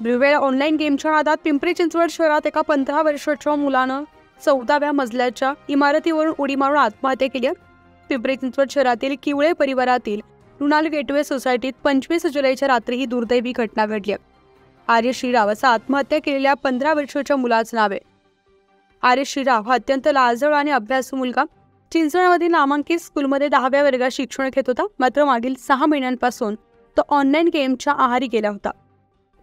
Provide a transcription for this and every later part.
Blue whale online गेमच्या नादात पिंपरी चिंचवड शहरात एका 15 वर्षाच्या मुलानं 14व्या मजल्याच्या इमारतीवरून उडी मारून आत्महत्या केली आहे. पिंपरी चिंचवड शहरातील किवळे परिवारातील रुणाल गेटवे सोसायटीत 25 जुलैच्या रात्री ही दुर्दैवी घटना घडली आहे. आर्य श्रीराव असा आत्महत्या केलेल्या 15 वर्षाच्या मुलाचं नाव आहे. आर्य श्रीराव हा अत्यंत लाजळ आणि अभ्यासू मुलगा चिंचवडमधील नामांकित स्कूलमध्ये 10व्या वर्गात शिक्षण घेत होता. मात्र मागील 6 महिन्यांपासून तो ऑनलाईन गेमच्या आहारी गेला होता.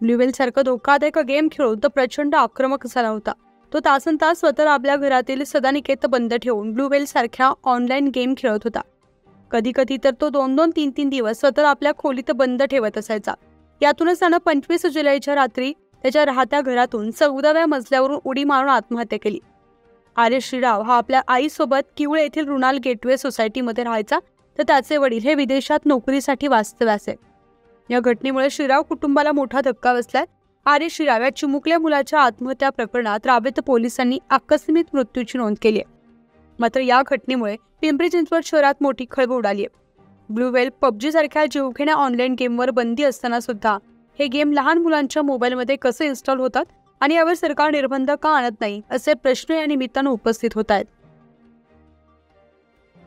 ब्लूवेलसारखं धोकादायक गेम खेळून तो प्रचंड आक्रमक झाला होता. तो तासनतास स्वतः आपल्या घरातील सदानिकेत बंद ठेवून ब्लूवेलसारख्या ऑनलाईन गेम खेळत होता. कधी कधी तर तो 2-2, 3-3 दिवस स्वतः आपल्या खोलीत बंद ठेवत असायचा. यातूनच त्यानं 25 जुलैच्या रात्री त्याच्या राहत्या घरातून 14व्या मजल्यावरून उडी मारून आत्महत्या केली. आर्य श्रीराव हा आपल्या आईसोबत किवळे येथील रुणाल गेटवे सोसायटीमध्ये राहायचा, तर त्याचे वडील हे विदेशात नोकरीसाठी वास्तव्यास आहे. या घटनेमुळे श्रीराव कुटुंबाला मोठा धक्का बसलाय. आर्य श्रीराव या चिमुकल्या मुलाच्या आत्महत्या प्रकरणात रावेत पोलिसांनी आकस्मिक मृत्यूची नोंद केली आहे. मात्र या घटनेमुळे पिंपरी चिंचवड शहरात मोठी खळबळ उडाली आहे. ब्लूवेल पबजी सारख्या जीवघेण्या ऑनलाईन गेमवर बंदी असताना सुद्धा हे गेम लहान मुलांच्या मोबाईलमध्ये कसे इन्स्टॉल होतात आणि यावर सरकार निर्बंध का आणत नाही, असे प्रश्न या निमित्तानं उपस्थित होत आहेत.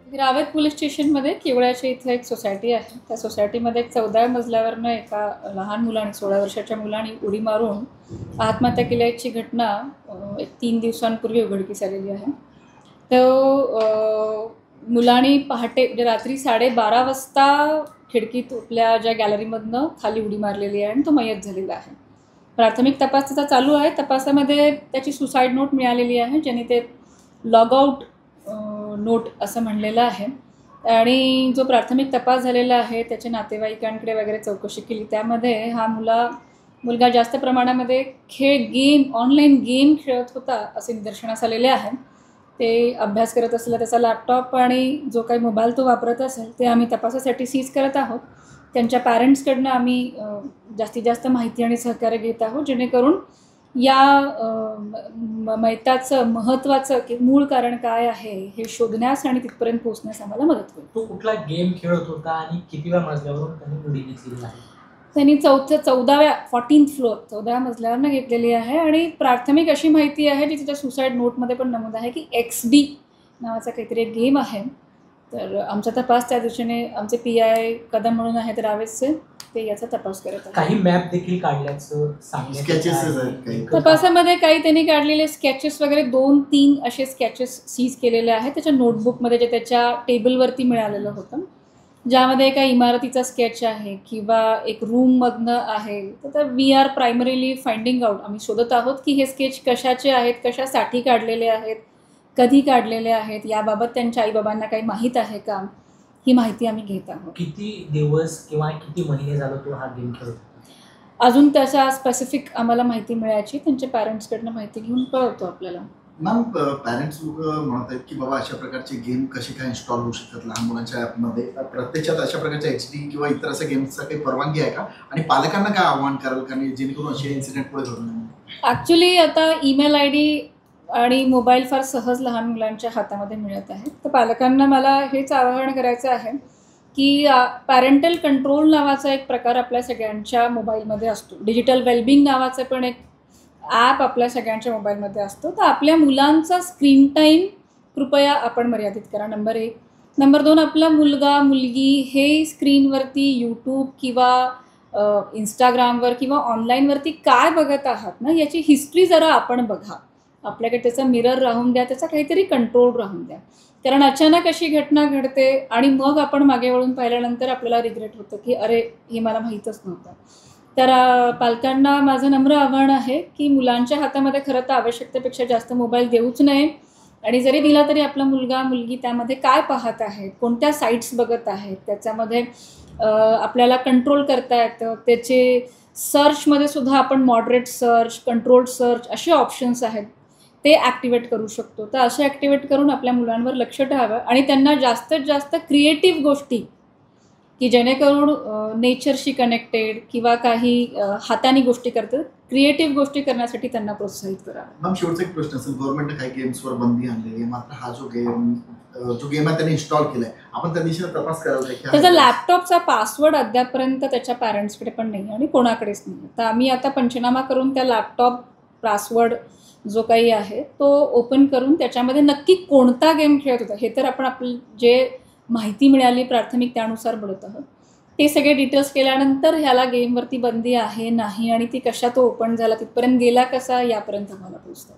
रावेत पोलीस स्टेशनमध्ये किवळ्याच्या इथं एक सोसायटी आहे. त्या सोसायटीमध्ये 14व्या मजल्यावरनं एका लहान मुलाने 16 वर्षाच्या मुलाने उडी मारून आत्महत्या केल्याची घटना 3 दिवसांपूर्वी उघडकीस आलेली आहे. तो मुलाने पहाटे म्हणजे रात्री 12:30 वाजता खिडकीत आपल्या ज्या गॅलरीमधनं खाली उडी मारलेली आहे आणि तो मयत झालेला आहे. प्राथमिक तपास त्याचा चालू आहे. तपासामध्ये त्याची सुसाईड नोट मिळालेली आहे, ज्याने ते लॉग आउट नोट असं म्हणलेलं आहे. आणि जो प्राथमिक तपास झालेला आहे त्याच्या नातेवाईकांकडे वगैरे चौकशी केली. त्यामध्ये हा मुलगा जास्त प्रमाणामध्ये ऑनलाईन गेम खेळत होता असे निदर्शनास आलेले आहे. ते अभ्यास करत असलेला त्याचा लॅपटॉप आणि जो काही मोबाईल तो वापरत असेल ते आम्ही तपासासाठी सीज करत आहोत. त्यांच्या पॅरेंट्सकडनं आम्ही जास्तीत जास्त माहिती आणि सहकार्य घेत आहोत, जेणेकरून या मैताचं महत्त्वाचं की मूळ कारण काय आहे हे शोधण्यास आणि तिथपर्यंत पोहोचण्यास आम्हाला मदत होईल. तो कुठला गेम खेळत होता आणि कितीव्या मजल्यावरून त्यांनी उडी घेतलेली आहे? त्यांनी 14th फ्लोअर 14व्या मजल्यावरनं घेतलेली आहे. आणि प्राथमिक अशी माहिती आहे जी तिच्या सुसाईड नोटमध्ये पण नमूद आहे की XD नावाचा काहीतरी एक गेम आहे. तर आमचा तपास त्या दिशेने आमचे PI कदम म्हणून आहेत रावेतचे, ते याचा तपास करत आहेत. काही मॅप देखील काढल्याचं सांगितलं. तपासामध्ये काही त्यांनी काढलेले स्केचेस वगैरे 2-3 असे स्केचेस सीज केलेले आहेत त्याच्या नोटबुकमध्ये, जे त्याच्या टेबलवरती मिळालेलं होतं, ज्यामध्ये एका इमारतीचा स्केच आहे किंवा एक रूममधनं आहे. तर we are primarily finding out, आम्ही शोधत आहोत की हे स्केच कशाचे आहेत, कशासाठी काढलेले आहेत, कधी काढलेले आहेत, याबाबत त्यांच्या आईबाबांना काही माहीत आहे का, ही माहिती आम्ही घेत आहोत. किती दिवस किंवा किती महिने झालं तो हा गेम खेळत? अजून त्याच्या स्पेसिफिक आम्हाला माहिती मिळायची, त्यांच्या पॅरेंट्सकडनं माहिती घेऊन कळवतो आपल्याला. मॅम, पॅरेंट्स लोक म्हणत आहेत की बाबा अशा प्रकारचे गेम कसे काय इन्स्टॉल होऊ शकतात लहान मुलांच्या ॲपमध्ये? प्रत्यक्षात अशा प्रकारच्या HD किंवा इतर अशा गेम्सचा काही परवानगी आहे का? आणि पालकांना काय आव्हान कराल कारण जेणेकरून असे इन्सिडेंट पुढे घडू नये? ॲक्च्युली आता ईमेल ID आणि मोबाईल फार सहज लहान मुलांच्या हातामध्ये मिळत आहे. तर पालकांना मला हेच आवाहन करायचं आहे की पॅरेंटल कंट्रोल नावाचा एक प्रकार आपल्या सगळ्यांच्या मोबाईलमध्ये असतो. डिजिटल वेलबिंग नावाचं पण एक ॲप आपल्या सगळ्यांच्या मोबाईलमध्ये असतो. तर आपल्या मुलांचा स्क्रीन टाईम कृपया आपण मर्यादित करा, नंबर 1. नंबर 2, आपला मुलगा मुलगी हे स्क्रीनवरती यूट्यूब किंवा इंस्टाग्रामवर किंवा ऑनलाईनवरती काय बघत आहात ना, याची हिस्ट्री जरा आपण बघा. आपल्याकडे त्याचा मिरर राहून द्या, त्याचा काहीतरी कंट्रोल राहून द्या. कारण अचानक अशी घटना घडते आणि मग आपण मागे वळून पाहिल्यानंतर आपल्याला रिग्रेट होतं की अरे, हे मला माहीतच नव्हतं. तर पालकांना माझं नम्र आव्हान आहे की मुलांच्या हातामध्ये खरं तर आवश्यकतेपेक्षा जास्त मोबाईल देऊच नये. आणि जरी दिला तरी आपला मुलगा मुलगी त्यामध्ये काय पाहत आहेत, कोणत्या साईट्स बघत आहेत, त्याच्यामध्ये आपल्याला कंट्रोल करता येतं. त्याचे सर्चमध्ये सुद्धा आपण मॉडरेट सर्च, कंट्रोल्ड सर्च असे ऑप्शन्स आहेत, ते ॲक्टिवेट करू शकतो. तर असे ॲक्टिवेट करून आपल्या मुलांवर लक्ष ठेवावं आणि त्यांना जास्तीत जास्त क्रिएटिव्ह गोष्टी की जेणेकरून नेचरशी कनेक्टेड किंवा काही हाताने गोष्टी करतात क्रिएटिव्ह गोष्टी करण्यासाठी त्यांना प्रोत्साहित करावं. मॅम शेवटचा एक प्रश्न असेल, गव्हर्नमेंटने काही गेम्सवर बंदी आणलेली आहे, मात्र हा जो गेम आहे त्याने इन्स्टॉल केलाय, आपण त्या दिशेने तपास करायला की त्याचा लॅपटॉपचा पासवर्ड अद्यापर्यंत त्याच्या पॅरेंट्सकडे पण नाही आणि कोणाकडेच नाही. तर आम्ही आता पंचनामा करून त्या लॅपटॉप पासवर्ड जो काही आहे तो ओपन करून त्याच्यामध्ये नक्की कोणता गेम खेळत होता हे तर आपण आपली जे माहिती मिळाली प्राथमिक त्यानुसार बोलत आहोत. ते सगळे डिटेल्स केल्यानंतर ह्याला गेमवरती बंदी आहे नाही आणि ती कशा तो ओपन झाला तिथपर्यंत गेला कसा यापर्यंत आम्हाला पोहोचतं.